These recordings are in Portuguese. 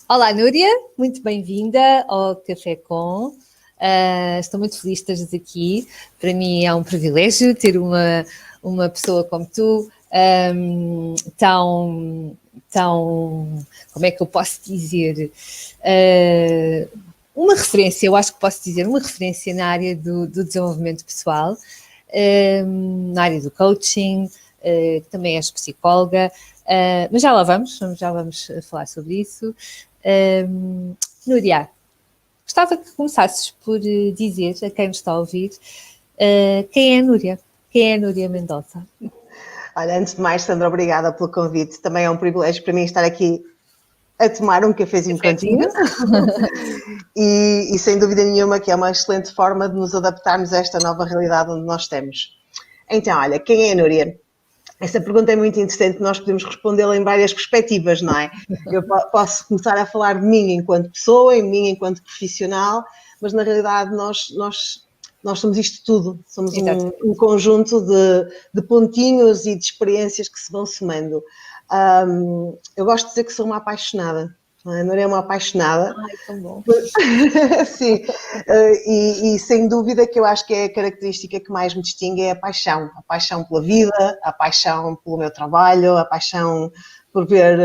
Olá, Núria, muito bem-vinda ao Café Com. Estou muito feliz de estares aqui. Para mim é um privilégio ter uma pessoa como tu, como é que eu posso dizer? Uma referência, eu acho que posso dizer, uma referência na área do desenvolvimento pessoal, na área do coaching, também és psicóloga, mas já vamos falar sobre isso. Núria, gostava que começasses por dizer a quem nos está a ouvir quem é a Núria? Quem é a Núria Mendonça? Olha, antes de mais, Sandra, obrigada pelo convite. Também é um privilégio para mim estar aqui a tomar um cafezinho contigo. E sem dúvida nenhuma que é uma excelente forma de nos adaptarmos a esta nova realidade onde nós estamos. Então, olha, quem é a Núria? Essa pergunta é muito interessante, nós podemos respondê-la em várias perspectivas, não é? Eu posso começar a falar de mim enquanto pessoa, em mim enquanto profissional, mas na realidade nós somos isto tudo, somos um conjunto de pontinhos e de experiências que se vão somando. Eu gosto de dizer que sou uma apaixonada. A Núria é uma apaixonada. Ai, tão bom. Sim, e sem dúvida que eu acho que é a característica que mais me distingue é a paixão pela vida, a paixão pelo meu trabalho, a paixão por ver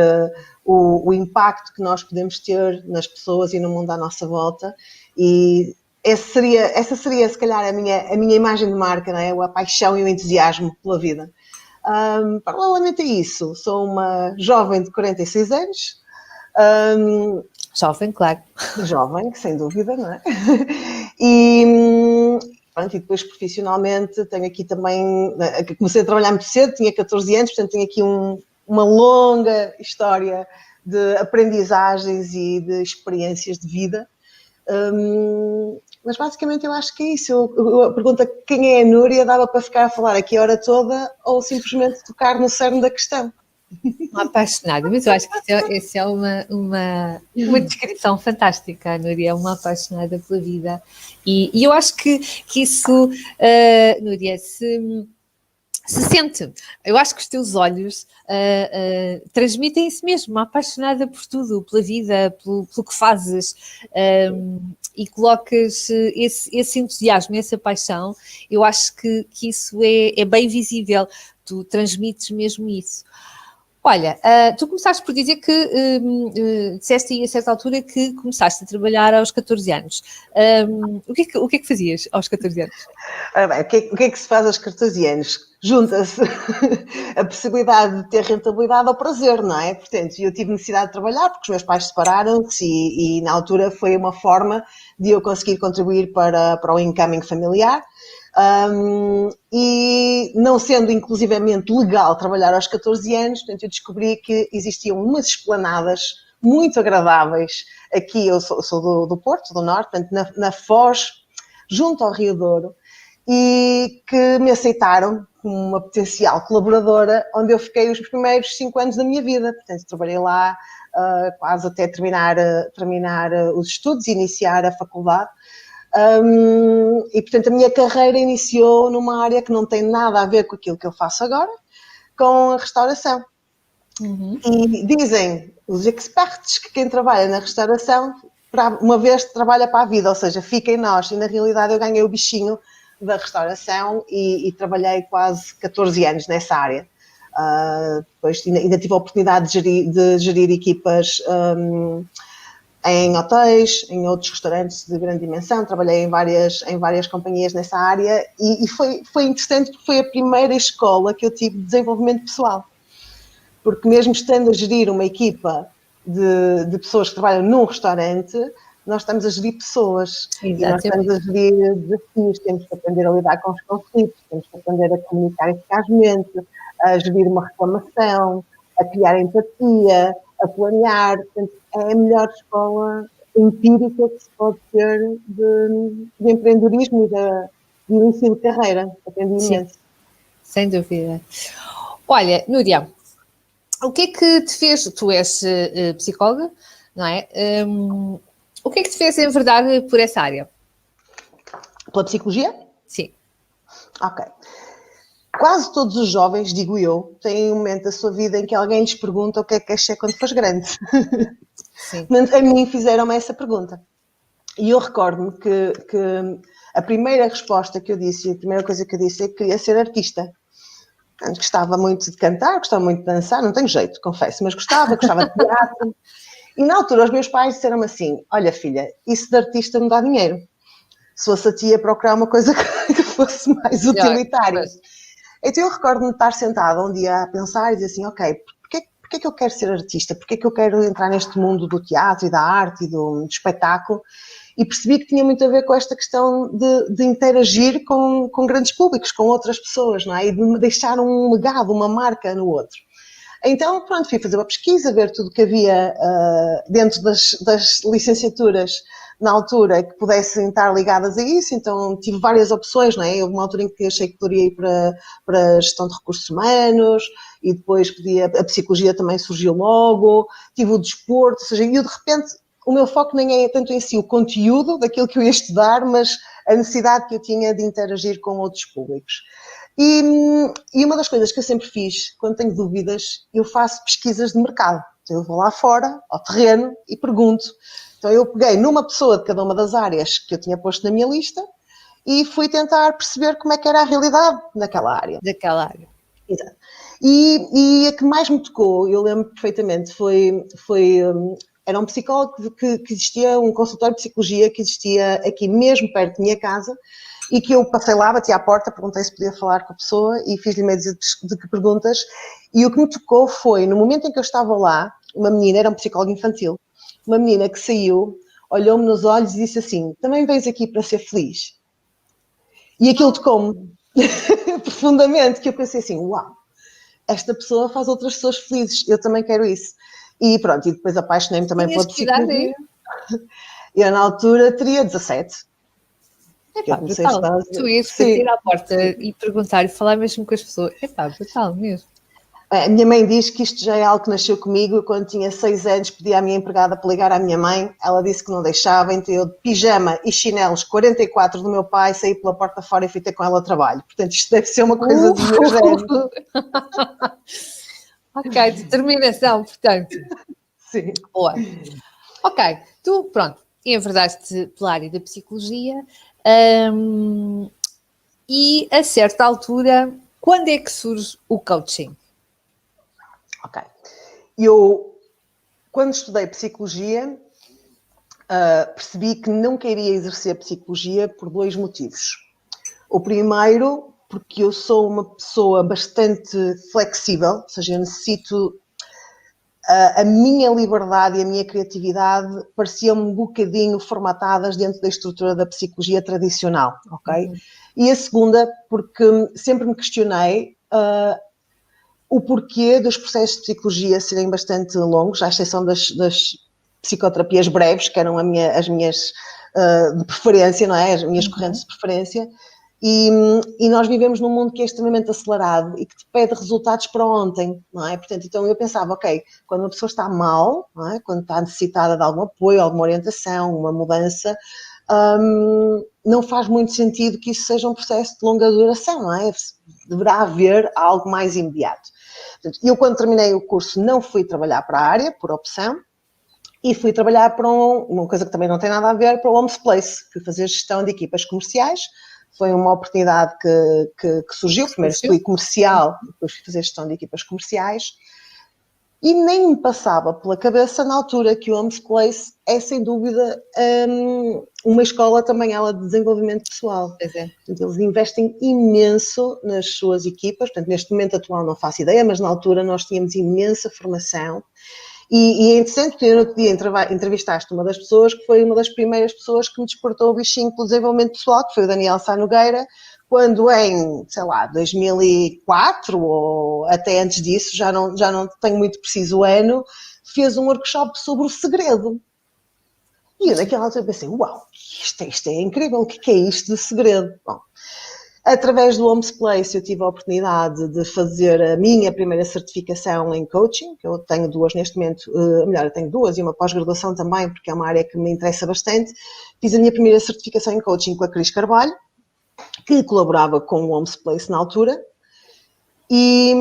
o impacto que nós podemos ter nas pessoas e no mundo à nossa volta. E essa seria se calhar a minha imagem de marca, não é? A paixão e o entusiasmo pela vida. Paralelamente a isso, sou uma jovem de 46 anos. Jovem, claro. Jovem, sem dúvida, não é? E depois profissionalmente tenho aqui também, comecei a trabalhar muito cedo, tinha 14 anos, portanto tenho aqui uma longa história de aprendizagens e de experiências de vida. Mas basicamente eu acho que é isso. A pergunta quem é a Núria dava para ficar a falar aqui a hora toda ou simplesmente tocar no cerne da questão. Uma apaixonada, mas eu acho que isso é uma descrição fantástica. A Núria é uma apaixonada pela vida e eu acho que isso, Núria, se sente. Eu acho que os teus olhos transmitem isso mesmo, uma apaixonada por tudo, pela vida, pelo que fazes, e colocas esse entusiasmo, essa paixão. Eu acho que isso é bem visível, tu transmites mesmo isso. Olha, tu começaste por dizer que disseste aí a certa altura que começaste a trabalhar aos 14 anos. O que é que fazias aos 14 anos? Ora bem, o que é que se faz aos 14 anos? Junta-se a possibilidade de ter rentabilidade ao prazer, não é? Portanto, eu tive necessidade de trabalhar porque os meus pais separaram-se e na altura foi uma forma de eu conseguir contribuir para o incoming familiar. E não sendo inclusivamente legal trabalhar aos 14 anos, portanto, eu descobri que existiam umas esplanadas muito agradáveis. Aqui eu sou do Porto, do Norte, portanto, na Foz, junto ao Rio Douro, e que me aceitaram como uma potencial colaboradora, onde eu fiquei os primeiros 5 anos da minha vida. Portanto, trabalhei lá quase até terminar os estudos e iniciar a faculdade. E, portanto, a minha carreira iniciou numa área que não tem nada a ver com aquilo que eu faço agora, com a restauração. E dizem os experts que quem trabalha na restauração, uma vez trabalha para a vida, ou seja, fica em nós. E, na realidade, eu ganhei o bichinho da restauração e trabalhei quase 14 anos nessa área. Depois ainda tive a oportunidade de gerir equipas em hotéis, em outros restaurantes de grande dimensão, trabalhei em várias companhias nessa área e foi interessante porque foi a primeira escola que eu tive de desenvolvimento pessoal. Porque mesmo estando a gerir uma equipa de pessoas que trabalham num restaurante, nós estamos a gerir pessoas. Exatamente. E nós estamos a gerir desafios, temos que aprender a lidar com os conflitos, temos que aprender a comunicar eficazmente, a gerir uma reclamação, a criar empatia, a planear. Portanto, é a melhor escola empírica que se pode ter de empreendedorismo e de início de carreira. Aprendi imenso. Sem dúvida. Olha, Núria, o que é que te fez, tu és psicóloga, não é? O que é que te fez enverdar por essa área? Pela psicologia? Sim. Ok. Quase todos os jovens, digo eu, têm um momento da sua vida em que alguém lhes pergunta o que é ser quando fores grande. Sim. A mim fizeram-me essa pergunta. E eu recordo-me que a primeira resposta que eu disse, a primeira coisa que eu disse é que queria ser artista. Gostava muito de cantar, gostava muito de dançar, não tenho jeito, confesso, mas gostava de teatro. E na altura os meus pais disseram-me assim, olha filha, isso de artista não dá dinheiro. Se fosse a tia procurar uma coisa que fosse mais utilitária. Então eu recordo-me de estar sentada um dia a pensar e dizer assim, ok, porquê é que eu quero ser artista? Porquê é que eu quero entrar neste mundo do teatro e da arte e do espetáculo? E percebi que tinha muito a ver com esta questão de interagir com grandes públicos, com outras pessoas, não é? E de deixar um legado, uma marca no outro. Então, pronto, fui fazer uma pesquisa, ver tudo que havia dentro das licenciaturas na altura que pudessem estar ligadas a isso, então tive várias opções, não é? Houve uma altura em que achei que poderia ir para a gestão de recursos humanos e depois a psicologia também surgiu logo, tive o desporto, ou seja, eu de repente o meu foco nem é tanto em si o conteúdo daquilo que eu ia estudar, mas a necessidade que eu tinha de interagir com outros públicos. E uma das coisas que eu sempre fiz, quando tenho dúvidas, eu faço pesquisas de mercado. Então eu vou lá fora, ao terreno, e pergunto. Então eu peguei numa pessoa de cada uma das áreas que eu tinha posto na minha lista e fui tentar perceber como é que era a realidade naquela área. Daquela área. Exato. E a que mais me tocou, eu lembro perfeitamente, era um psicólogo que existia, um consultório de psicologia que existia aqui mesmo perto da minha casa e que eu passei lá, bati à porta, perguntei se podia falar com a pessoa e fiz-lhe meio de perguntas. E o que me tocou foi, no momento em que eu estava lá, uma menina, era um psicólogo infantil, uma menina que saiu, olhou-me nos olhos e disse assim, também vens aqui para ser feliz? E aquilo tocou-me profundamente, que eu pensei assim, uau, esta pessoa faz outras pessoas felizes, eu também quero isso. E pronto, e depois apaixonei-me também pela psicologia. Eu na altura teria 17. Brutal. Tu ias bater à porta e perguntar e falar mesmo com as pessoas. Brutal mesmo. A minha mãe diz que isto já é algo que nasceu comigo. Eu, quando tinha 6 anos, pedi à minha empregada para ligar à minha mãe. Ela disse que não deixava, então eu de pijama e chinelos 44 do meu pai saí pela porta fora e fui ter com ela ao trabalho. Portanto, isto deve ser uma coisa do meu género. Ok, determinação, portanto. Sim. Boa. Ok, tu, pronto, enverdaste pela área da psicologia e a certa altura, quando é que surge o coaching? Ok. Eu, quando estudei psicologia, percebi que não queria exercer psicologia por 2 motivos. O primeiro, porque eu sou uma pessoa bastante flexível, ou seja, eu necessito a minha liberdade e a minha criatividade pareciam-me um bocadinho formatadas dentro da estrutura da psicologia tradicional, ok? E a segunda, porque sempre me questionei o porquê dos processos de psicologia serem bastante longos, à exceção das psicoterapias breves, que eram as minhas de preferência, não é? As minhas correntes de preferência. E nós vivemos num mundo que é extremamente acelerado e que te pede resultados para ontem, não é? Portanto, então eu pensava, ok, quando uma pessoa está mal, não é? Quando está necessitada de algum apoio, alguma orientação, uma mudança, não faz muito sentido que isso seja um processo de longa duração, não é? Deverá haver algo mais imediato. Portanto, eu, quando terminei o curso, não fui trabalhar para a área, por opção, e fui trabalhar para uma coisa que também não tem nada a ver, para o Homes Place. Fui fazer gestão de equipas comerciais. Foi uma oportunidade que surgiu. Primeiro fui comercial, depois fui fazer gestão de equipas comerciais. E nem me passava pela cabeça na altura que o Homes Place é, sem dúvida, uma escola também ela de desenvolvimento pessoal. Portanto, eles investem imenso nas suas equipas. Portanto, neste momento atual não faço ideia, mas na altura nós tínhamos imensa formação. E é interessante porque no outro dia entrevistaste uma das pessoas que foi uma das primeiras pessoas que me despertou o bichinho pelo desenvolvimento pessoal, que foi o Daniel Sá Nogueira, quando em, sei lá, 2004 ou até antes disso, já não tenho muito preciso o ano, fez um workshop sobre o segredo. E eu naquela altura pensei, uau, isto é incrível, o que é isto de segredo? Bom, através do Homes Place eu tive a oportunidade de fazer a minha primeira certificação em coaching, que eu tenho 2 neste momento, melhor, eu tenho 2 e uma pós-graduação também, porque é uma área que me interessa bastante. Fiz a minha primeira certificação em coaching com a Cris Carvalho, que colaborava com o Homes Place na altura, e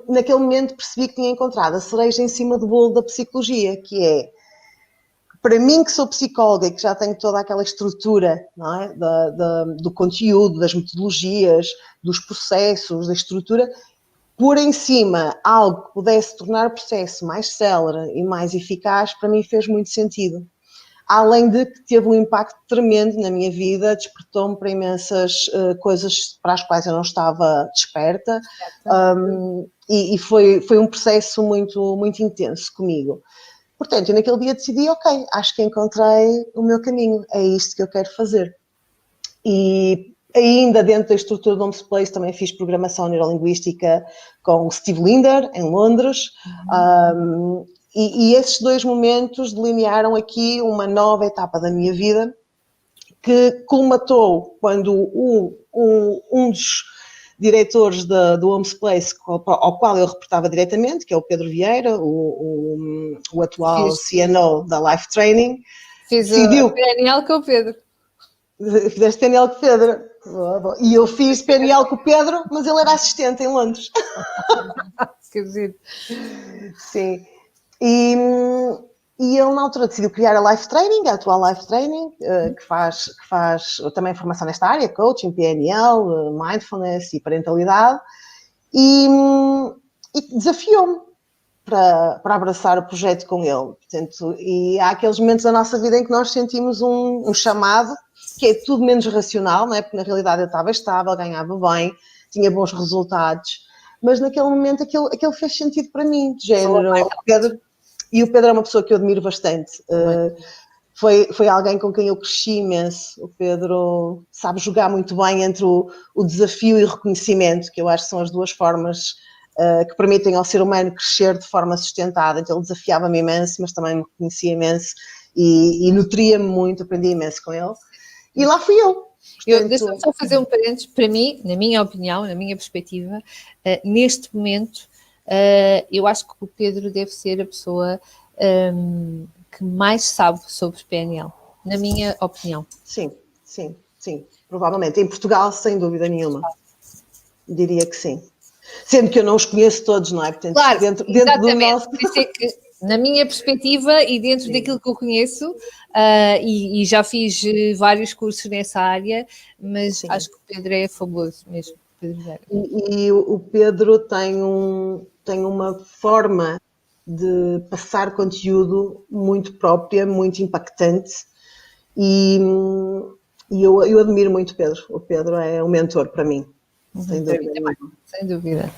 naquele momento percebi que tinha encontrado a cereja em cima do bolo da psicologia, que é para mim que sou psicóloga e que já tenho toda aquela estrutura, não é? Do conteúdo, das metodologias, dos processos, da estrutura, pôr em cima algo que pudesse tornar o processo mais célere e mais eficaz, para mim fez muito sentido. Além de que teve um impacto tremendo na minha vida, despertou-me para imensas coisas para as quais eu não estava desperta, e foi um processo muito, muito intenso comigo. Portanto, eu naquele dia decidi, ok, acho que encontrei o meu caminho, é isto que eu quero fazer. E ainda dentro da estrutura do Homes Place também fiz programação neurolinguística com o Steve Linder, em Londres, e esses 2 momentos delinearam aqui uma nova etapa da minha vida, que colmatou quando um dos diretores do Homes Place, ao qual eu reportava diretamente, que é o Pedro Vieira, o atual CNO da Life Training, decidiu... Fiz o PNL com o Pedro. Fizeste PNL com o Pedro. E eu fiz PNL com o Pedro, mas ele era assistente em Londres. Quer dizer... Sim. E ele, na altura, decidiu criar a Life Training, a atual Life Training, que faz também formação nesta área, coaching, PNL, mindfulness e parentalidade, e desafiou-me para abraçar o projeto com ele. Portanto, e há aqueles momentos da nossa vida em que nós sentimos um chamado, que é tudo menos racional, não é? Porque na realidade eu estava estável, ganhava bem, tinha bons resultados, mas naquele momento aquilo fez sentido para mim, de género. E o Pedro é uma pessoa que eu admiro bastante. Foi alguém com quem eu cresci imenso. O Pedro sabe jogar muito bem entre o desafio e o reconhecimento, que eu acho que são as 2 formas que permitem ao ser humano crescer de forma sustentada. Então ele desafiava-me imenso, mas também me reconhecia imenso e nutria-me muito, aprendi imenso com ele. E lá fui eu. Portanto... Deixa-me só fazer um parênteses. Para mim, na minha opinião, na minha perspectiva, neste momento, eu acho que o Pedro deve ser a pessoa que mais sabe sobre PNL, na minha opinião. Sim. Provavelmente. Em Portugal, sem dúvida nenhuma. Diria que sim. Sendo que eu não os conheço todos, não é? Portanto, claro, dentro do nosso... Na minha perspectiva e dentro daquilo que eu conheço, e já fiz vários cursos nessa área, mas acho que o Pedro é fabuloso mesmo. E o Pedro tem uma forma de passar conteúdo muito própria, muito impactante, e eu admiro muito o Pedro. O Pedro é um mentor para mim, sem dúvida. Sem dúvida.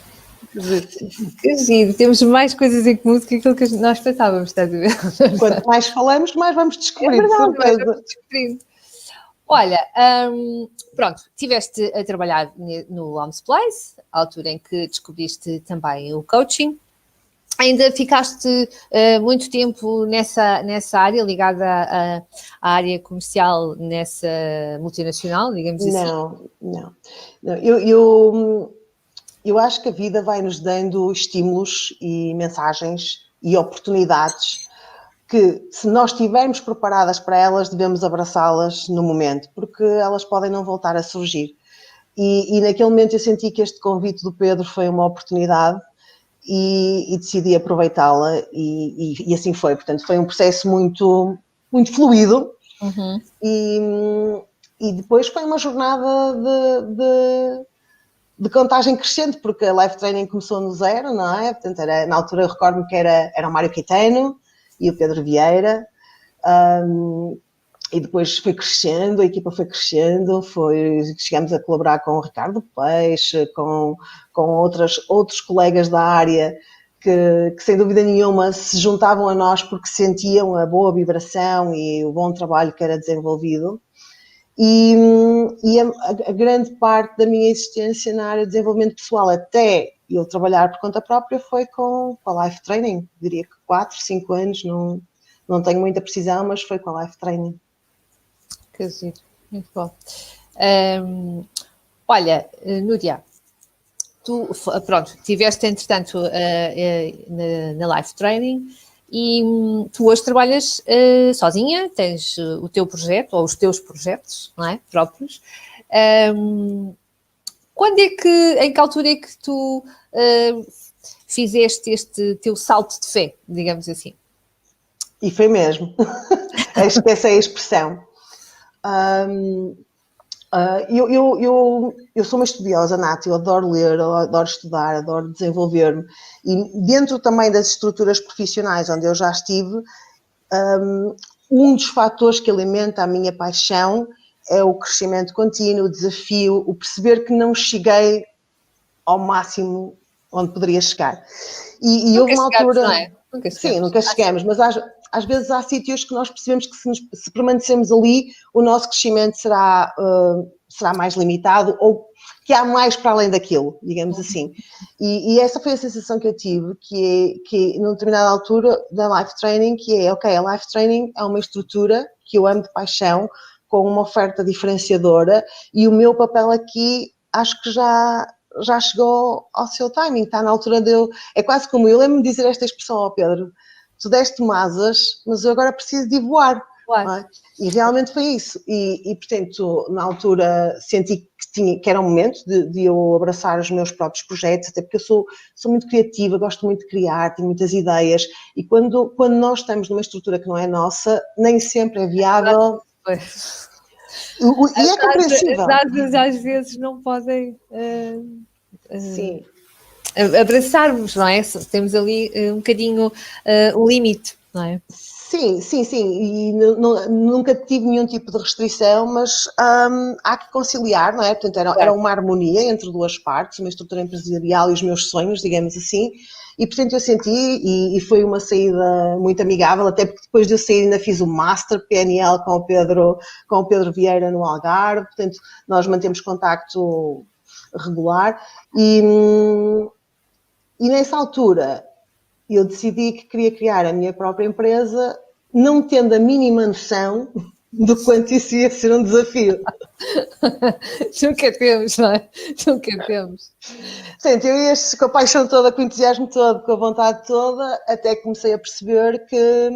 Que giro, temos mais coisas em comum do que aquilo que nós pensávamos, estás a ver? Quanto mais falamos, mais vamos descobrir, de certeza. Olha, pronto, estiveste a trabalhar no Homes Place, à altura em que descobriste também o coaching. Ainda ficaste muito tempo nessa área, ligada à área comercial, nessa multinacional, digamos assim? Não. Eu acho que a vida vai nos dando estímulos e mensagens e oportunidades que, se nós estivermos preparadas para elas, devemos abraçá-las no momento, porque elas podem não voltar a surgir. E naquele momento eu senti que este convite do Pedro foi uma oportunidade e decidi aproveitá-la e assim foi. Portanto, foi um processo muito, muito fluido. E depois foi uma jornada de contagem crescente, porque a Life Training começou no 0, não é? Portanto, na altura eu recordo-me que era o Mário Caetano e o Pedro Vieira, e depois foi crescendo, a equipa foi crescendo, chegamos a colaborar com o Ricardo Peixe, com outros colegas da área que sem dúvida nenhuma se juntavam a nós porque sentiam a boa vibração e o bom trabalho que era desenvolvido. E a grande parte da minha existência na área de desenvolvimento pessoal, até eu trabalhar por conta própria, foi com a Life Training. Diria que 4, 5 anos, não tenho muita precisão, mas foi com a Life Training. Que giro, muito bom. Olha, Núria, tu, pronto, estiveste entretanto na Life Training e tu hoje trabalhas sozinha, tens o teu projeto, ou os teus projetos, não é? Próprios. Em que altura é que tu fizeste este teu salto de fé, digamos assim? E foi mesmo. Acho que essa é a expressão. Eu sou uma estudiosa nata, eu adoro ler, eu adoro estudar, adoro desenvolver-me. E dentro também das estruturas profissionais onde eu já estive, um dos fatores que alimenta a minha paixão é o crescimento contínuo, o desafio, o perceber que não cheguei ao máximo onde poderia chegar. E houve uma altura... Não é? Sim, nunca chegamos, mas às vezes há sítios que nós percebemos que se permanecemos ali, o nosso crescimento será mais limitado ou que há mais para além daquilo, digamos assim. E essa foi a sensação que eu tive, que numa determinada altura da Life Training, que é, ok, a Life Training é uma estrutura que eu amo de paixão, com uma oferta diferenciadora, e o meu papel aqui acho que já chegou ao seu timing, está na altura de eu... É quase como eu lembro-me de dizer esta expressão ao Pedro: tu deste-me asas, mas eu agora preciso de voar. Claro. É? E realmente foi isso. E, portanto, na altura senti que era um momento de eu abraçar os meus próprios projetos, até porque eu sou muito criativa, gosto muito de criar, tenho muitas ideias, e quando nós estamos numa estrutura que não é nossa, nem sempre é viável. E é compreensível. Às vezes não podem abraçarmos, não é? Temos ali um bocadinho o limite, não é? Sim. E nunca tive nenhum tipo de restrição, mas há que conciliar, não é? Portanto, era uma harmonia entre duas partes, uma estrutura empresarial e os meus sonhos, digamos assim. E, portanto, eu senti, e foi uma saída muito amigável, até porque depois de eu sair ainda fiz o Master PNL com o Pedro Vieira no Algarve, portanto, nós mantemos contacto regular. E nessa altura eu decidi que queria criar a minha própria empresa, não tendo a mínima noção do quanto isso ia ser um desafio. Nunca temos, não é? Nunca temos. Portanto, eu ia com a paixão toda, com o entusiasmo todo, com a vontade toda, até que comecei a perceber que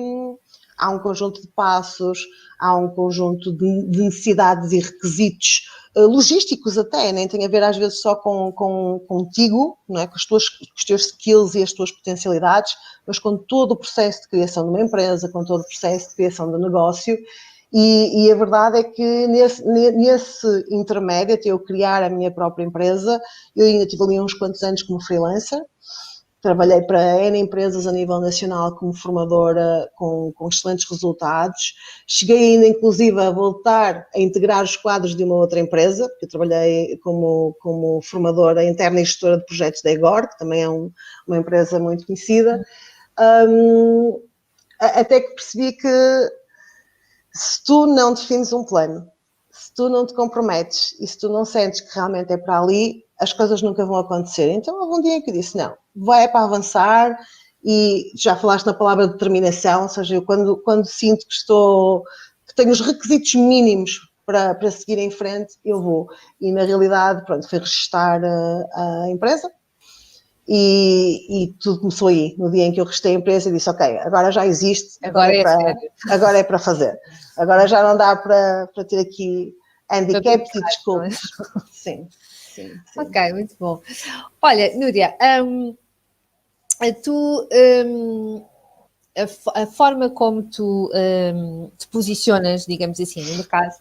há um conjunto de passos, há um conjunto de necessidades e requisitos logísticos até, nem tem a ver às vezes só contigo, não é? Com os teus skills e as tuas potencialidades, mas com todo o processo de criação de uma empresa, com todo o processo de criação de negócio. E a verdade é que nesse intermédio, até eu criar a minha própria empresa, eu ainda tive ali uns quantos anos como freelancer. Trabalhei para N empresas a nível nacional como formadora, com excelentes resultados. Cheguei ainda, inclusive, a voltar a integrar os quadros de uma outra empresa, porque eu trabalhei como formadora interna e gestora de projetos da Egor, que também é uma empresa muito conhecida. Até que percebi que se tu não defines um plano, se tu não te comprometes e se tu não sentes que realmente é para ali, as coisas nunca vão acontecer. Então, houve um dia que eu disse, não, vai para avançar, e já falaste na palavra determinação, ou seja, eu quando sinto que tenho os requisitos mínimos para seguir em frente, eu vou. E na realidade, pronto, fui registar a empresa e tudo começou aí. No dia em que eu registei a empresa, eu disse, ok, agora já existe, agora é para fazer. Agora já não dá para ter aqui handicaps e desculpas. Sim. Ok, muito bom. Olha, Núria, a forma como tu te posicionas, digamos assim, no mercado,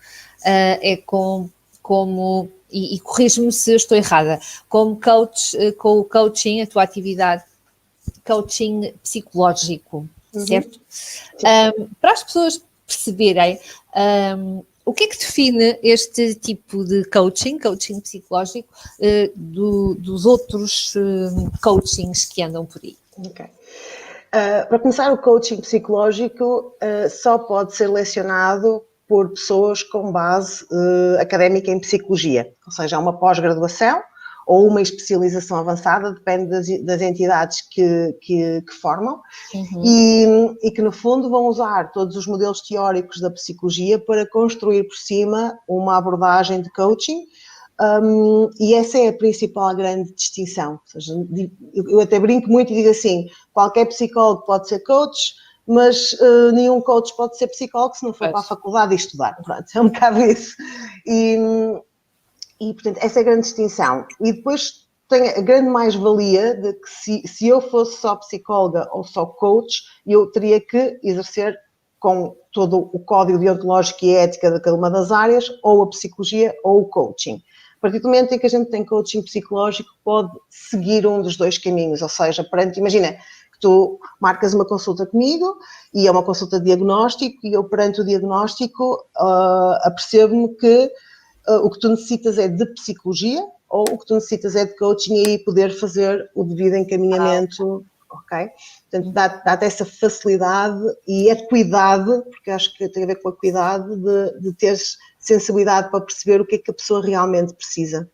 é como e corrijo-me se eu estou errada, como coach, com o coaching, a tua atividade, coaching psicológico, certo? Para as pessoas perceberem o que é que define este tipo de coaching psicológico, dos outros coachings que andam por aí? Ok. Para começar, o coaching psicológico só pode ser lecionado por pessoas com base académica em psicologia, ou seja, há uma pós-graduação ou uma especialização avançada, depende das entidades que formam, e que no fundo vão usar todos os modelos teóricos da psicologia para construir por cima uma abordagem de coaching. E essa é a principal grande distinção. Ou seja, eu até brinco muito e digo assim, qualquer psicólogo pode ser coach, mas nenhum coach pode ser psicólogo se não for para a faculdade e estudar. Pronto, é um bocado isso. E portanto, essa é a grande distinção. E depois tem a grande mais-valia de que se eu fosse só psicóloga ou só coach, eu teria que exercer com todo o código deontológico e ética de cada uma das áreas, ou a psicologia ou o coaching. A partir do momento em que a gente tem coaching psicológico, pode seguir um dos dois caminhos, ou seja, imagina que tu marcas uma consulta comigo e é uma consulta de diagnóstico e eu perante o diagnóstico apercebo-me que o que tu necessitas é de psicologia ou o que tu necessitas é de coaching e aí poder fazer o devido encaminhamento, ok? Portanto, dá-te essa facilidade e cuidado, porque acho que tem a ver com a cuidado de teres sensibilidade para perceber o que é que a pessoa realmente precisa.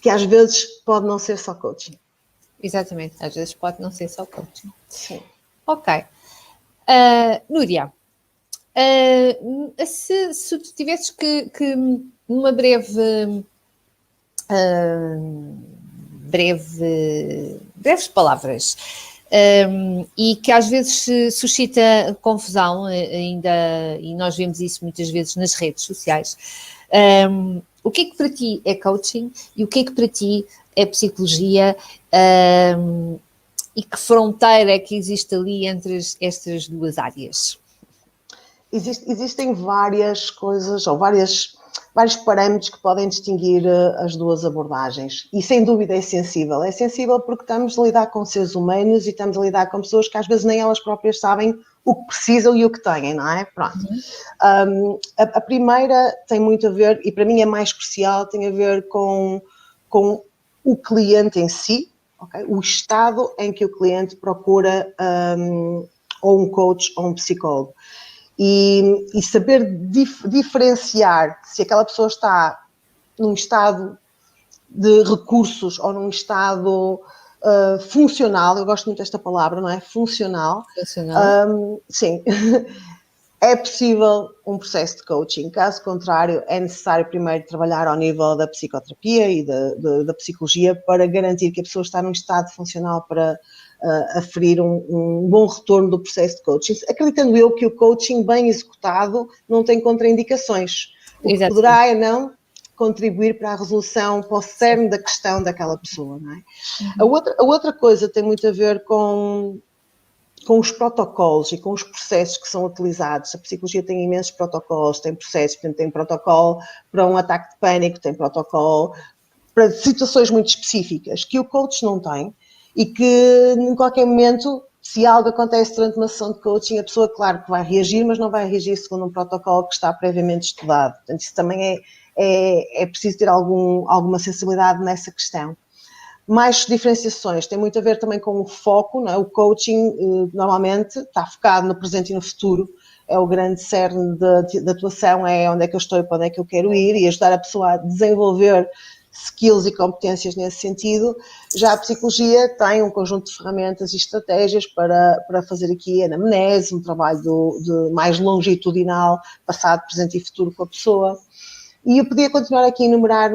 Que às vezes pode não ser só coaching. Exatamente, às vezes pode não ser só coaching. Sim. Ok. Núria, se tu tivesses que numa breves palavras, e que às vezes suscita confusão ainda, e nós vemos isso muitas vezes nas redes sociais, o que é que para ti é coaching e o que é que para ti é psicologia, e que fronteira é que existe ali entre estas duas áreas? Existem várias coisas, ou vários parâmetros que podem distinguir as duas abordagens. E sem dúvida é sensível. É sensível porque estamos a lidar com seres humanos e estamos a lidar com pessoas que às vezes nem elas próprias sabem o que precisam e o que têm, não é? Pronto. A primeira tem muito a ver, e para mim é mais especial, tem a ver com o cliente em si, okay? O estado em que o cliente procura ou um coach ou um psicólogo. E saber diferenciar se aquela pessoa está num estado de recursos ou num estado funcional, eu gosto muito desta palavra, não é? Funcional. Sim. É possível um processo de coaching, caso contrário é necessário primeiro trabalhar ao nível da psicoterapia e da psicologia para garantir que a pessoa está num estado funcional para aferir um bom retorno do processo de coaching, acreditando eu que o coaching bem executado não tem contraindicações, o que poderá não contribuir para a resolução, para o cerne da questão daquela pessoa, não é? A outra coisa tem muito a ver com os protocolos e com os processos que são utilizados. A psicologia tem imensos protocolos, tem processos, portanto, tem protocolo para um ataque de pânico, tem protocolo para situações muito específicas que o coach não tem e que, em qualquer momento, se algo acontece durante uma sessão de coaching, a pessoa, claro, que vai reagir, mas não vai reagir segundo um protocolo que está previamente estudado. Portanto, isso também é preciso ter alguma sensibilidade nessa questão. Mais diferenciações, tem muito a ver também com o foco, não é? O coaching normalmente está focado no presente e no futuro, é o grande cerne da atuação, é onde é que eu estou e para onde é que eu quero ir e ajudar a pessoa a desenvolver skills e competências nesse sentido. Já a psicologia tem um conjunto de ferramentas e estratégias para fazer aqui a anamnese, um trabalho de mais longitudinal, passado, presente e futuro com a pessoa. E eu podia continuar aqui a enumerar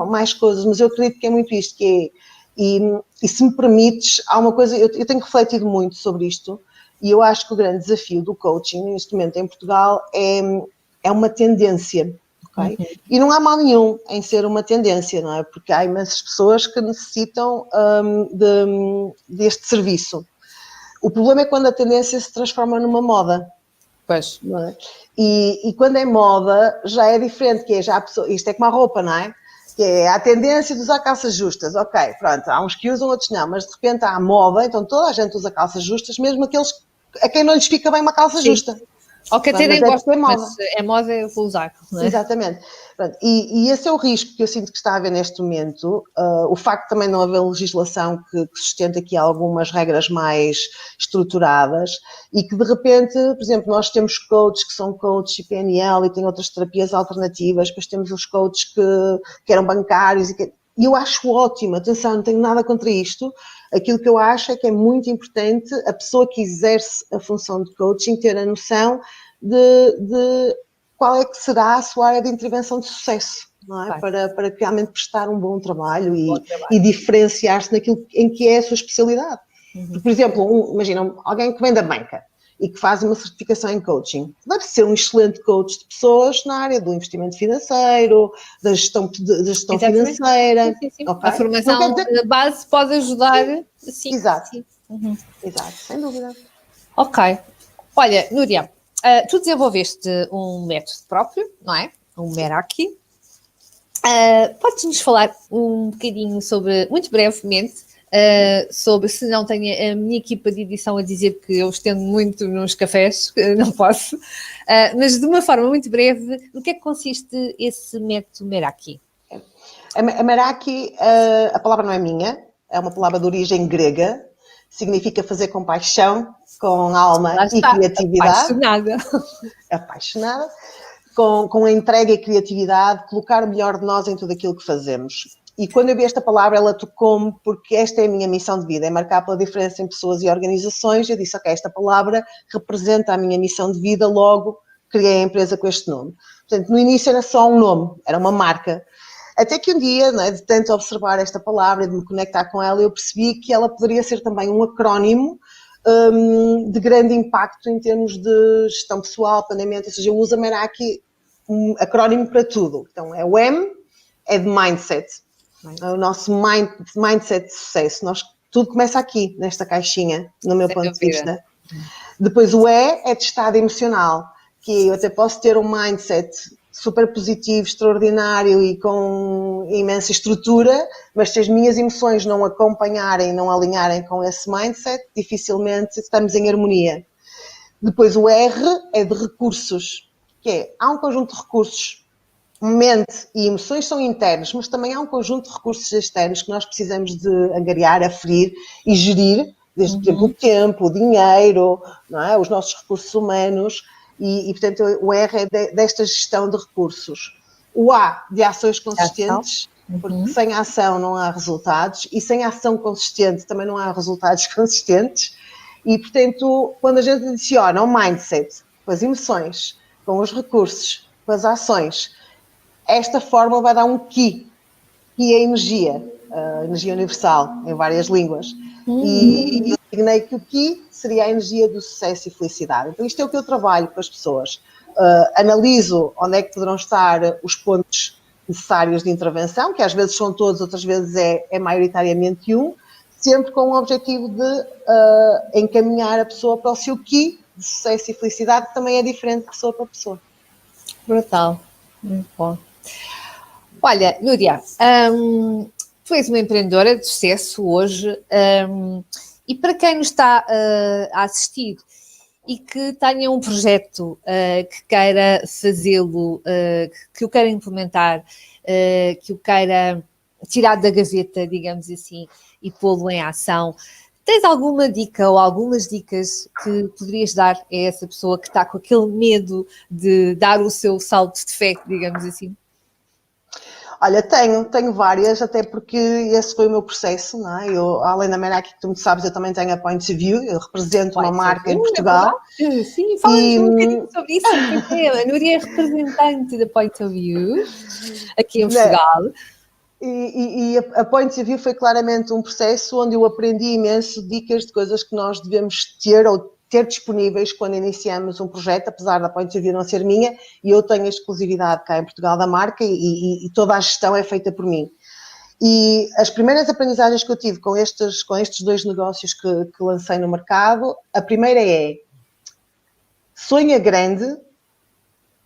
mais coisas, mas eu acredito que é muito isto, que é. E se me permites, há uma coisa, eu tenho refletido muito sobre isto e eu acho que o grande desafio do coaching neste momento em Portugal é uma tendência, ok? E não há mal nenhum em ser uma tendência, não é? Porque há imensas pessoas que necessitam deste serviço. O problema é quando a tendência se transforma numa moda. Pois. Não é? E quando é moda já é diferente, que é já a pessoa, isto é como a roupa, não é? Que é a tendência de usar calças justas, ok, pronto, há uns que usam, outros não, mas de repente há a moda, então toda a gente usa calças justas, mesmo aqueles a quem não lhes fica bem uma calça justa. Ou que até nem gosto, mas é moda, eu vou usar. Não é? Exatamente. Pronto, e esse é o risco que eu sinto que está a haver neste momento, o facto de também não haver legislação que sustenta aqui algumas regras mais estruturadas e que de repente, por exemplo, nós temos coaches que são coaches e PNL e têm outras terapias alternativas, depois temos os coaches que eram bancários e eu acho ótimo, atenção, não tenho nada contra isto. Aquilo que eu acho é que é muito importante a pessoa que exerce a função de coaching ter a noção de qual é que será a sua área de intervenção de sucesso, não é? Para realmente prestar um bom trabalho e diferenciar-se naquilo em que é a sua especialidade. Porque, por exemplo, imagina alguém que vem da banca e que faz uma certificação em coaching, deve ser um excelente coach de pessoas na área do investimento financeiro, da gestão financeira. Sim. Okay? A formação de base pode ajudar. Sim. Exato. Sim. Exato, sem dúvida. Ok. Olha, Núria, Tu desenvolveste um método próprio, não é? Um Meraki. Podes-nos falar um bocadinho sobre, muito brevemente, sobre, se não tenho a minha equipa de edição a dizer que eu estendo muito nos cafés, não posso, mas de uma forma muito breve, no que é que consiste esse método Meraki? A Meraki, a palavra não é minha, é uma palavra de origem grega, significa fazer com paixão, com alma Lá e está, criatividade. apaixonada. Apaixonada. Com a entrega e criatividade, colocar o melhor de nós em tudo aquilo que fazemos. E quando eu vi esta palavra, ela tocou-me, porque esta é a minha missão de vida, é marcar pela diferença em pessoas e organizações. Eu disse, ok, esta palavra representa a minha missão de vida, logo criei a empresa com este nome. Portanto, no início era só um nome, era uma marca. Até que um dia, né, de tanto observar esta palavra e de me conectar com ela, eu percebi que ela poderia ser também um acrónimo de grande impacto em termos de gestão pessoal, planeamento, ou seja, eu uso a Meraki um acrónimo para tudo. Então, o M é de mindset, o nosso mindset de sucesso. Tudo começa aqui, nesta caixinha, no meu ponto de vista. Depois o E é de estado emocional, que eu até posso ter um mindset super positivo, extraordinário e com imensa estrutura, mas se as minhas emoções não acompanharem, não alinharem com esse mindset, dificilmente estamos em harmonia. Depois o R é de recursos, que é, há um conjunto de recursos, mente e emoções são internos, mas também há um conjunto de recursos externos que nós precisamos de angariar, aferir e gerir, desde, por exemplo, o tempo, o dinheiro, não é? Os nossos recursos humanos. E, portanto, o R é desta gestão de recursos. O A, de ações consistentes, porque sem ação não há resultados, e sem ação consistente também não há resultados consistentes. E, portanto, quando a gente adiciona o mindset com as emoções, com os recursos, com as ações, esta fórmula vai dar um Ki, que é a energia universal, em várias línguas. E eu designei que o Ki seria a energia do sucesso e felicidade. Então isto é o que eu trabalho com as pessoas. Analiso onde é que poderão estar os pontos necessários de intervenção, que às vezes são todos, outras vezes é maioritariamente um, sempre com o objetivo de encaminhar a pessoa para o seu Ki de sucesso e felicidade, que também é diferente de pessoa para pessoa. Brutal, muito bom. Olha, Núria, tu és uma empreendedora de sucesso hoje, e para quem nos está a assistir e que tenha um projeto que queira fazê-lo, que o queira implementar, que o queira tirar da gaveta, digamos assim, e pô-lo em ação, tens alguma dica ou algumas dicas que poderias dar a essa pessoa que está com aquele medo de dar o seu salto de fé, digamos assim? Olha, tenho várias, até porque esse foi o meu processo, não é? Eu, além da Meraki, que tu me sabes, eu também tenho a Point of View, eu represento uma marca em Portugal. Sim, fala-nos um bocadinho sobre isso, porque a Núria é representante da Point of View, aqui em Portugal. E a Point of View foi claramente um processo onde eu aprendi imenso dicas de coisas que nós devemos ter ou ter disponíveis quando iniciamos um projeto, apesar da Point of View não ser minha, e eu tenho a exclusividade cá em Portugal da marca e toda a gestão é feita por mim. E as primeiras aprendizagens que eu tive com estes dois negócios que lancei no mercado, a primeira é sonha grande,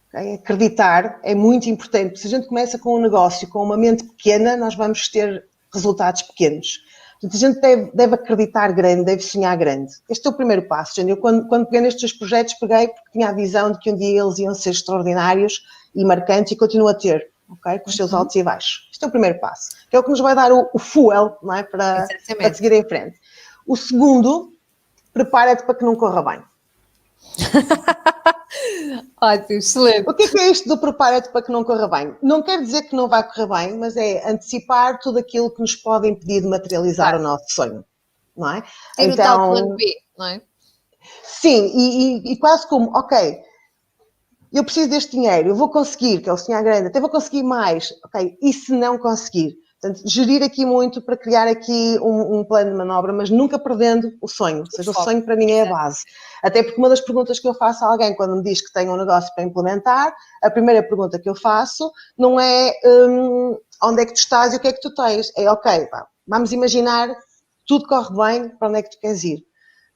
okay? Acreditar é muito importante. Se a gente começa com um negócio com uma mente pequena, nós vamos ter resultados pequenos. Portanto, a gente deve acreditar grande, deve sonhar grande. Este é o primeiro passo. Gente. Eu, quando peguei nestes dois projetos, peguei porque tinha a visão de que um dia eles iam ser extraordinários e marcantes e continuo a ter, okay? Com os seus altos e baixos. Este é o primeiro passo, que é o que nos vai dar o fuel, não é? para seguir em frente. O segundo, prepara-te para que não corra bem. Ótimo, excelente. O que é isto do prepara-te para que não corra bem? Não quer dizer que não vai correr bem, mas é antecipar tudo aquilo que nos pode impedir de materializar o nosso sonho, não é? Ter então, o tal plano B, não é? Sim, e quase como, ok, eu preciso deste dinheiro, eu vou conseguir, que é o sonhar grande, até vou conseguir mais, ok, e se não conseguir? Portanto, gerir aqui muito para criar aqui um plano de manobra, mas nunca perdendo o sonho. Ou seja, o sonho para mim é a base. Até porque uma das perguntas que eu faço a alguém quando me diz que tem um negócio para implementar, a primeira pergunta que eu faço não é onde é que tu estás e o que é que tu tens. É ok, vamos imaginar tudo corre bem, para onde é que tu queres ir?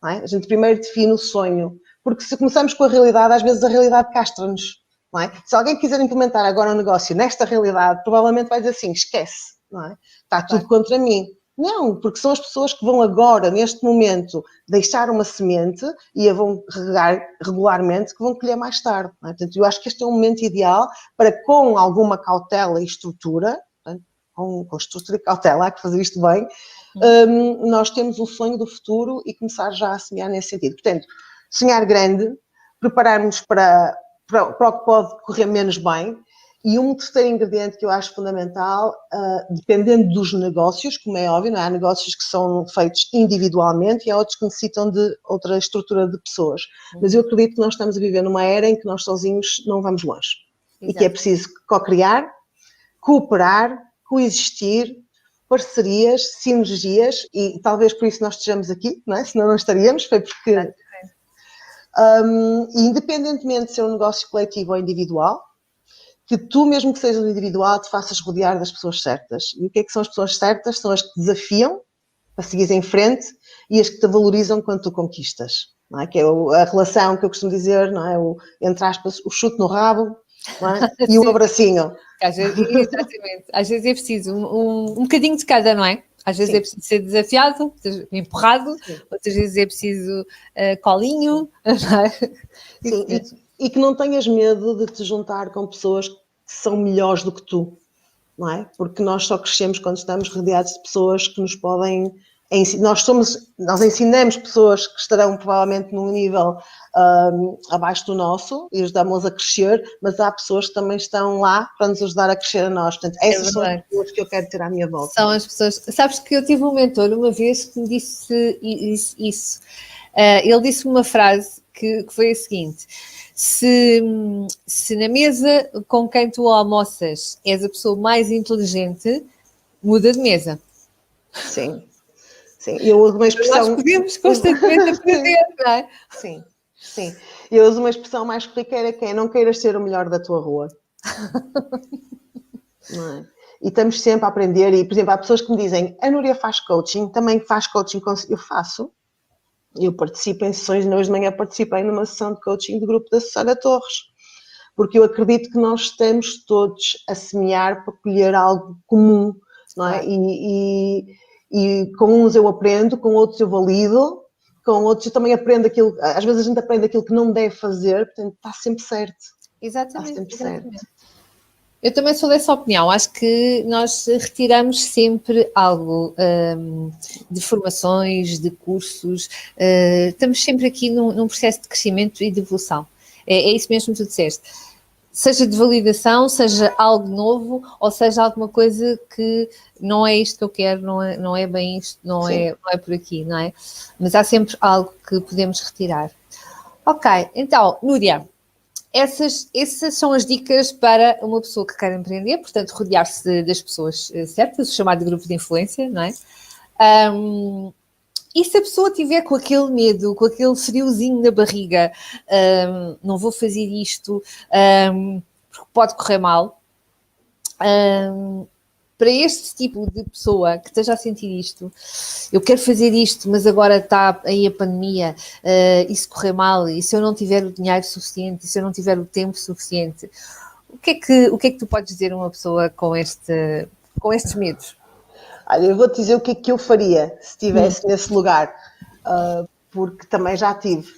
Não é? A gente primeiro define o sonho, Porque se começamos com a realidade, às vezes a realidade castra-nos, não é? Se alguém quiser implementar agora um negócio nesta realidade, provavelmente vai dizer assim, esquece, não é? Está tudo contra mim. Não, porque são as pessoas que vão agora, neste momento, deixar uma semente e a vão regar regularmente, que vão colher mais tarde. Não é? Portanto, eu acho que este é um momento ideal para, com alguma cautela e estrutura, portanto, com estrutura e cautela, há que fazer isto bem, nós temos um sonho do futuro e começar já a semear nesse sentido. Portanto, sonhar grande, prepararmos para o que pode correr menos bem. E um terceiro ingrediente que eu acho fundamental, dependendo dos negócios, como é óbvio, não é? Há negócios que são feitos individualmente e há outros que necessitam de outra estrutura de pessoas. Mas eu acredito que nós estamos a viver numa era em que nós sozinhos não vamos longe. Exato. E que é preciso co-criar, cooperar, coexistir, parcerias, sinergias, e talvez por isso nós estejamos aqui, não é? Senão não estaríamos, foi porque... independentemente de ser um negócio coletivo ou individual, que tu, mesmo que sejas um individual, te faças rodear das pessoas certas. E o que é que são as pessoas certas? São as que te desafiam para seguires em frente e as que te valorizam quando tu conquistas. Não é? Que é a relação que eu costumo dizer, não é? Entre aspas, o chute no rabo, não é? E o abracinho. Exatamente. Às vezes é preciso um bocadinho de cada, não é? Às vezes é preciso ser desafiado, empurrado, outras vezes é preciso colinho. Não é? Sim, e que não tenhas medo de te juntar com pessoas que são melhores do que tu, não é? Porque nós só crescemos quando estamos rodeados de pessoas que nos podem ensinar. Nós ensinamos pessoas que estarão provavelmente num nível abaixo do nosso e ajudamos a crescer, mas há pessoas que também estão lá para nos ajudar a crescer a nós. Portanto, essas são as pessoas que eu quero ter à minha volta. São as pessoas... Sabes que eu tive um mentor uma vez que me disse isso. Ele disse uma frase que foi a seguinte: se na mesa com quem tu almoças és a pessoa mais inteligente, muda de mesa. Sim. Sim, eu uso uma expressão... Nós podemos constantemente aprender, não é? Sim, sim. Eu uso uma expressão mais corriqueira que é: não queiras ser o melhor da tua rua. Não é? E estamos sempre a aprender. E, por exemplo, há pessoas que me dizem: a Núria faz coaching, também faz coaching. Eu faço. Eu participo em sessões, hoje de manhã participei numa sessão de coaching do grupo da Susana Torres. Porque eu acredito que nós estamos todos a semear para colher algo comum, não é? E com uns eu aprendo, com outros eu valido, com outros eu também aprendo aquilo. Às vezes a gente aprende aquilo que não deve fazer, portanto está sempre certo. Exatamente. Está sempre certo. Eu também sou dessa opinião. Acho que nós retiramos sempre algo de formações, de cursos. Estamos sempre aqui num processo de crescimento e de evolução. É isso mesmo que tu disseste. Seja de validação, seja algo novo, ou seja alguma coisa que não é isto que eu quero, não é bem isto, não é por aqui, não é? Mas há sempre algo que podemos retirar. Ok, então, Núria, essas são as dicas para uma pessoa que quer empreender, portanto, rodear-se das pessoas certas, o chamado grupo de influência, não é? E se a pessoa tiver com aquele medo, com aquele friozinho na barriga, não vou fazer isto, porque pode correr mal, para este tipo de pessoa que esteja a sentir isto, eu quero fazer isto, mas agora está aí a pandemia, e se correr mal, e se eu não tiver o dinheiro suficiente, e se eu não tiver o tempo suficiente, o que é que tu podes dizer a uma pessoa com estes medos? Olha, eu vou-te dizer o que é que eu faria se estivesse nesse lugar, porque também já tive.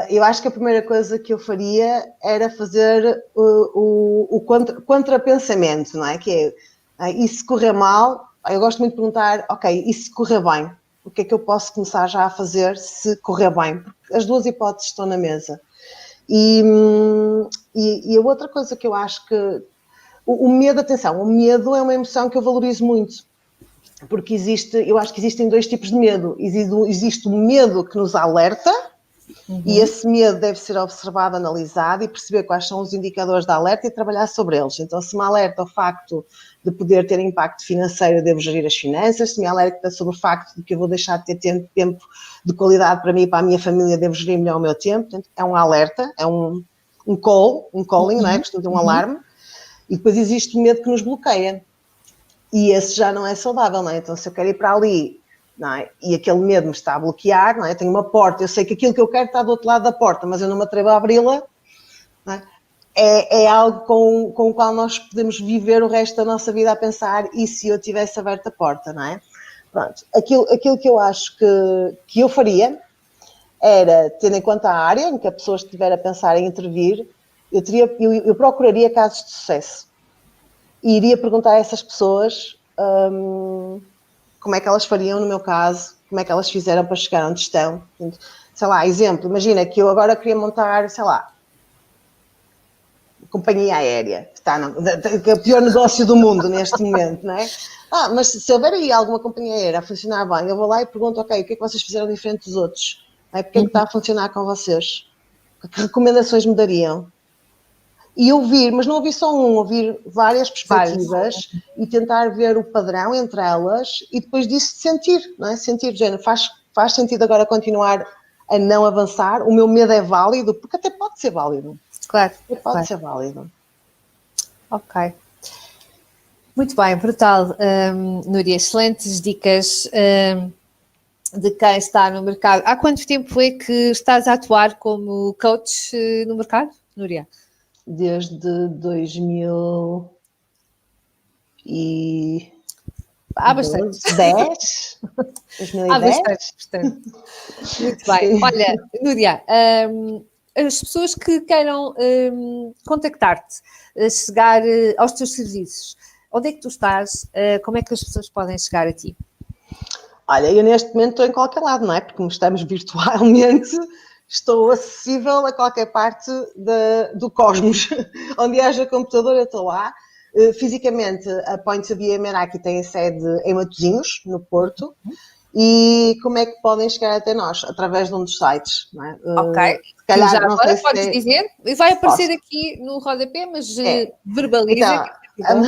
Eu acho que a primeira coisa que eu faria era fazer o contrapensamento, não é? Que é, e se correr mal, eu gosto muito de perguntar, ok, e se correr bem? O que é que eu posso começar já a fazer se correr bem? Porque as duas hipóteses estão na mesa. E a outra coisa que eu acho que... O medo, atenção, o medo é uma emoção que eu valorizo muito. Porque eu acho que existem dois tipos de medo. Existe o medo que nos alerta, e esse medo deve ser observado, analisado e perceber quais são os indicadores de alerta e trabalhar sobre eles. Então, se me alerta o facto de poder ter impacto financeiro, eu devo gerir as finanças. Se me alerta sobre o facto de que eu vou deixar de ter tempo de qualidade para mim e para a minha família, devo gerir melhor o meu tempo. Portanto, é um alerta, é um calling, não é? Costuma ter um alarme. E depois existe o medo que nos bloqueia. E esse já não é saudável, não é? Então, se eu quero ir para ali não é? E aquele medo me está a bloquear, não é? Eu tenho uma porta, eu sei que aquilo que eu quero está do outro lado da porta, mas eu não me atrevo a abri-la, não é? É algo com o qual nós podemos viver o resto da nossa vida a pensar, e se eu tivesse aberto a porta, não é? Pronto, aquilo que eu acho que eu faria era, tendo em conta a área em que a pessoa estiver a pensar em intervir, eu procuraria casos de sucesso e iria perguntar a essas pessoas como é que elas fariam no meu caso, como é que elas fizeram para chegar onde estão. Sei lá, exemplo, imagina que eu agora queria montar, sei lá, companhia aérea, que é o pior negócio do mundo neste momento, não é? Mas se houver aí alguma companhia aérea a funcionar bem, eu vou lá e pergunto, ok, o que é que vocês fizeram diferente dos outros? Porque é que está a funcionar com vocês? Que recomendações me dariam? E ouvir, mas não ouvir só ouvir várias perspectivas e tentar ver o padrão entre elas e depois disso sentir, não é? Sentir, género, faz sentido agora continuar a não avançar, o meu medo é válido, porque até pode ser válido. Claro. Pode ser válido. Ok. Muito bem, brutal. Núria, excelentes dicas de quem está no mercado. Há quanto tempo é que estás a atuar como coach no mercado, Núria? Desde 2000 e... Há bastante. 2010? Há bastante, portanto. Muito bem. Sim. Olha, Núria, as pessoas que queiram contactar-te, chegar aos teus serviços, onde é que tu estás? Como é que as pessoas podem chegar a ti? Olha, eu neste momento estou em qualquer lado, não é? Porque como estamos virtualmente, estou acessível a qualquer parte do cosmos. Onde haja computador, eu estou lá. Fisicamente, a Points of View Meraki tem a sede em Matosinhos, no Porto. E como é que podem chegar até nós? Através de um dos sites, não é? Ok. Se calhar, já não agora podes dizer. Vai aparecer aqui no rodapé, mas verbaliza. Então,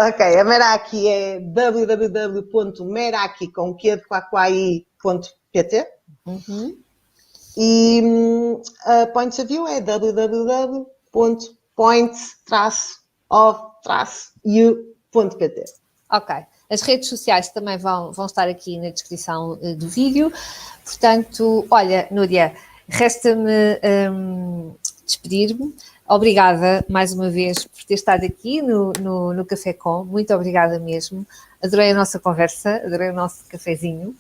ok, a Meraki é www.meraki.pt e a Points of View é www.points-of-u.pt. Ok. As redes sociais também vão estar aqui na descrição do vídeo. Portanto, olha, Núria, resta-me despedir-me. Obrigada mais uma vez por ter estado aqui no Café Com. Muito obrigada mesmo. Adorei a nossa conversa, adorei o nosso cafezinho.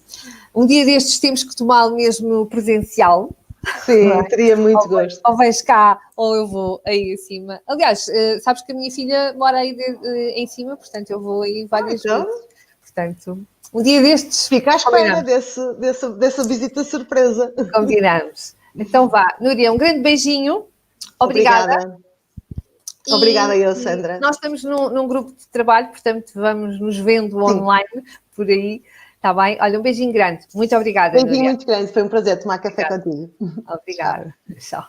Um dia destes temos que tomá-lo mesmo presencial. Sim, teria muito gosto. Ou vais cá, ou eu vou aí acima. Aliás, sabes que a minha filha mora aí em cima, portanto eu vou aí várias vezes. Portanto, um dia destes... Fica à espera dessa visita surpresa. Combinamos. Então vá. Núria, um grande beijinho. Obrigada. Obrigada eu, Sandra. Nós estamos num grupo de trabalho, portanto vamos nos vendo online por aí. Está bem? Olha, um beijinho grande. Muito obrigada, Beijinho muito grande. Foi um prazer tomar café contigo. Obrigada. Tchau.